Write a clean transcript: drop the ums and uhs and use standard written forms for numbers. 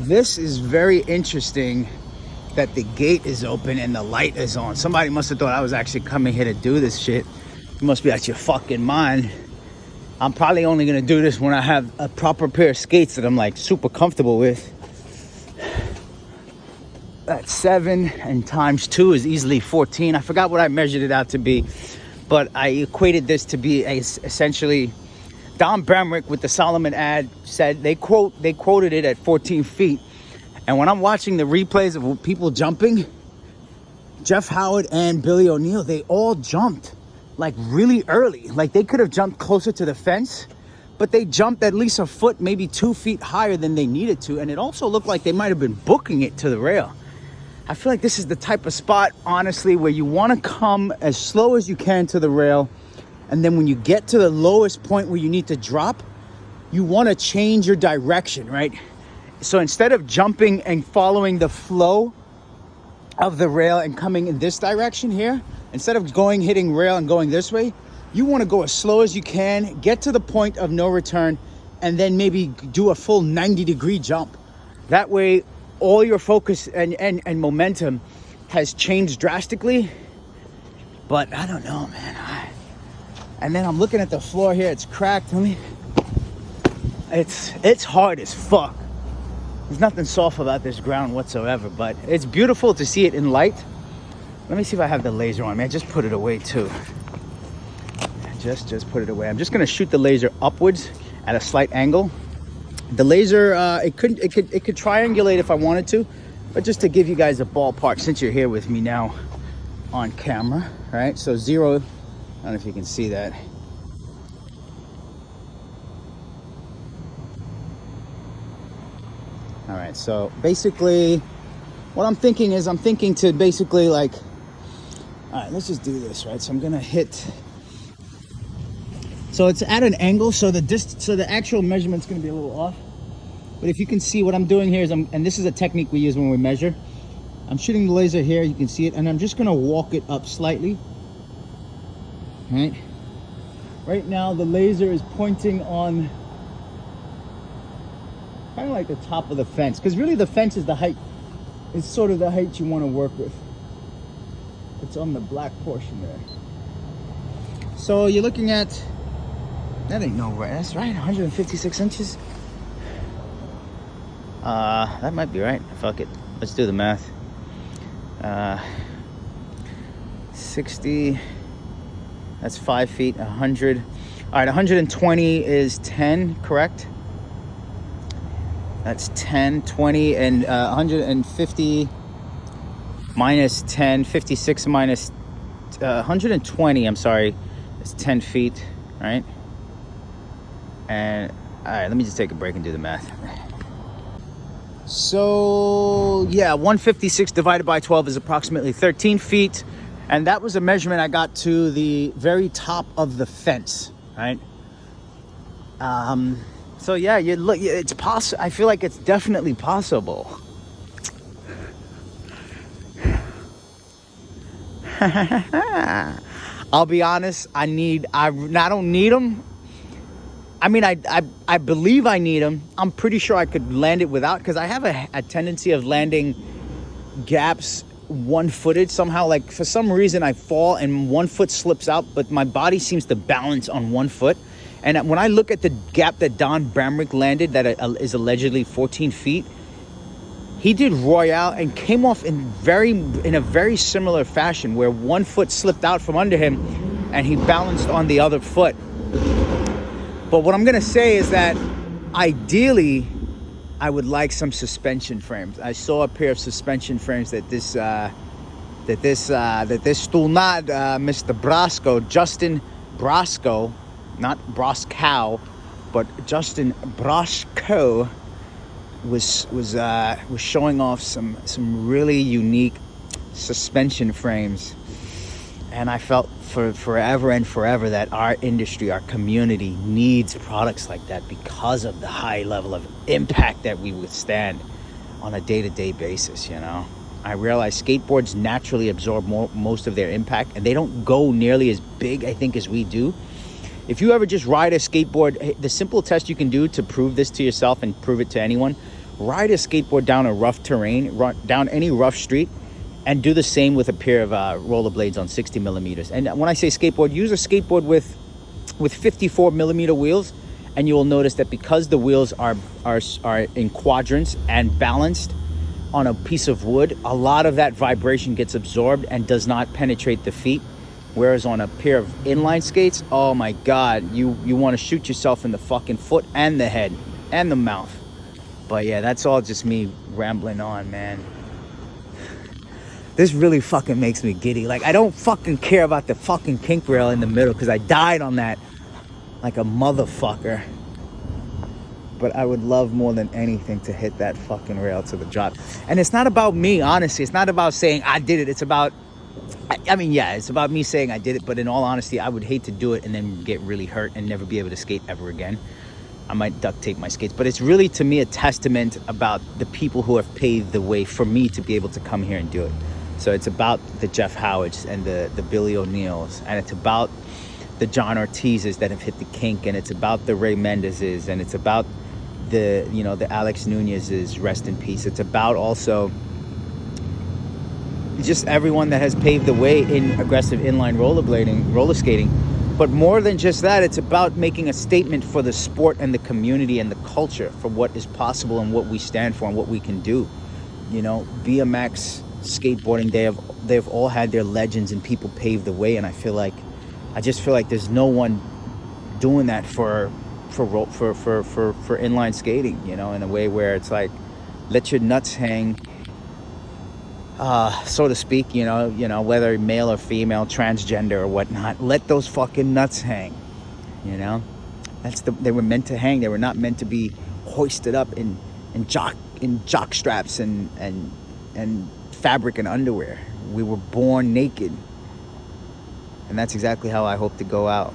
this is very interesting that the gate is open and the light is on. Somebody must have thought I was actually coming here to do this shit. You must be out your fucking mind. I'm probably only gonna do this when I have a proper pair of skates that I'm like super comfortable with. That's 7 and times 2 is easily 14. I forgot what I measured it out to be, but I equated this to be essentially Don Bramrick with the Solomon ad said they quoted it at 14 feet. And when I'm watching the replays of people jumping, Jeff Howard and Billy O'Neill, they all jumped like really early. Like they could have jumped closer to the fence, but they jumped at least a foot, maybe 2 feet higher than they needed to. And it also looked like they might have been booking it to the rail. I feel like this is the type of spot, honestly, where you want to come as slow as you can to the rail. And then when you get to the lowest point where you need to drop, you want to change your direction, right? So instead of jumping and following the flow of the rail and coming in this direction here, instead of hitting rail and going this way, you want to go as slow as you can, get to the point of no return, and then maybe do a full 90-degree jump. That way, all your focus and momentum has changed drastically. But I don't know, man. And then I'm looking at the floor here. It's cracked. It's hard as fuck. There's nothing soft about this ground whatsoever, but it's beautiful to see it in light. Let me see if I have the laser on me. I just put it away too. Just put it away. I'm just gonna shoot the laser upwards at a slight angle. The laser, it could triangulate if I wanted to, but just to give you guys a ballpark, since you're here with me now on camera, right? So 0, I don't know if you can see that. All right, so basically what I'm thinking is to basically like, all right, let's just do this, right? So I'm gonna hit, so it's at an angle, so the actual measurement's gonna be a little off. But if you can see what I'm doing here is and this is a technique we use when we measure. I'm shooting the laser here, you can see it, and I'm just gonna walk it up slightly, right? Right now the laser is pointing on kind of like the top of the fence, because really the fence is the height, it's sort of the height you want to work with. It's on the black portion there. So you're looking at, that ain't no right, that's right, 156 inches. That might be right. Fuck it, let's do the math. 60, that's 5 feet, 100. All right, 120 is 10, correct? That's 10, 20, and 150 minus 10, 56 minus 120, I'm sorry, it's 10 feet, right? And, all right, let me just take a break and do the math. So, yeah, 156 divided by 12 is approximately 13 feet. And that was a measurement I got to the very top of the fence, right? So yeah, you look, it's possible. I feel like it's definitely possible. I'll be honest, I don't need them. I mean, I believe I need them. I'm pretty sure I could land it without, because I have a tendency of landing gaps one-footed somehow. Like for some reason I fall and one foot slips out, but my body seems to balance on one foot. And when I look at the gap that Don Bramrick landed, that is allegedly 14 feet, he did Royale and came off in a very similar fashion, where one foot slipped out from under him and he balanced on the other foot. But what I'm gonna say is that ideally I would like some suspension frames. I saw a pair of suspension frames that this Stulnad, Mr. Brasco, Justin Brasco, not Broscow, but Justin Brasco was showing off some really unique suspension frames. And I felt for forever and forever that our industry, our community needs products like that because of the high level of impact that we withstand on a day-to-day basis, you know. I realize skateboards naturally absorb most of their impact, and they don't go nearly as big, I think, as we do. If you ever just ride a skateboard, the simple test you can do to prove this to yourself and prove it to anyone, ride a skateboard down a rough terrain, down any rough street, and do the same with a pair of rollerblades on 60 millimeters. And when I say skateboard, use a skateboard with 54 millimeter wheels, and you will notice that because the wheels are in quadrants and balanced on a piece of wood, a lot of that vibration gets absorbed and does not penetrate the feet. Whereas on a pair of inline skates, oh my God, you want to shoot yourself in the fucking foot and the head and the mouth. But yeah, that's all just me rambling on, man. This really fucking makes me giddy. Like, I don't fucking care about the fucking kink rail in the middle because I died on that like a motherfucker. But I would love more than anything to hit that fucking rail to the drop. And it's not about me, honestly. It's not about saying I did it. It's about, I mean, yeah, it's about me saying I did it. But in all honesty, I would hate to do it and then get really hurt and never be able to skate ever again. I might duct tape my skates. But it's really, to me, a testament about the people who have paved the way for me to be able to come here and do it. So it's about the Jeff Howards and the Billy O'Neills. And it's about the John Ortizes that have hit the kink. And it's about the Ray Mendezes. And it's about the Alex Nunez's, rest in peace. It's about also just everyone that has paved the way in aggressive inline roller skating. But more than just that, it's about making a statement for the sport and the community and the culture for what is possible and what we stand for and what we can do. You know, BMX, skateboarding, they've all had their legends and people paved the way. And I just feel like there's no one doing that for inline skating, you know, in a way where it's like, let your nuts hang, so to speak, you know, whether male or female, transgender or whatnot, let those fucking nuts hang, you know. They were meant to hang. They were not meant to be hoisted up in jock straps and fabric and underwear. We were born naked, and that's exactly how I hope to go out.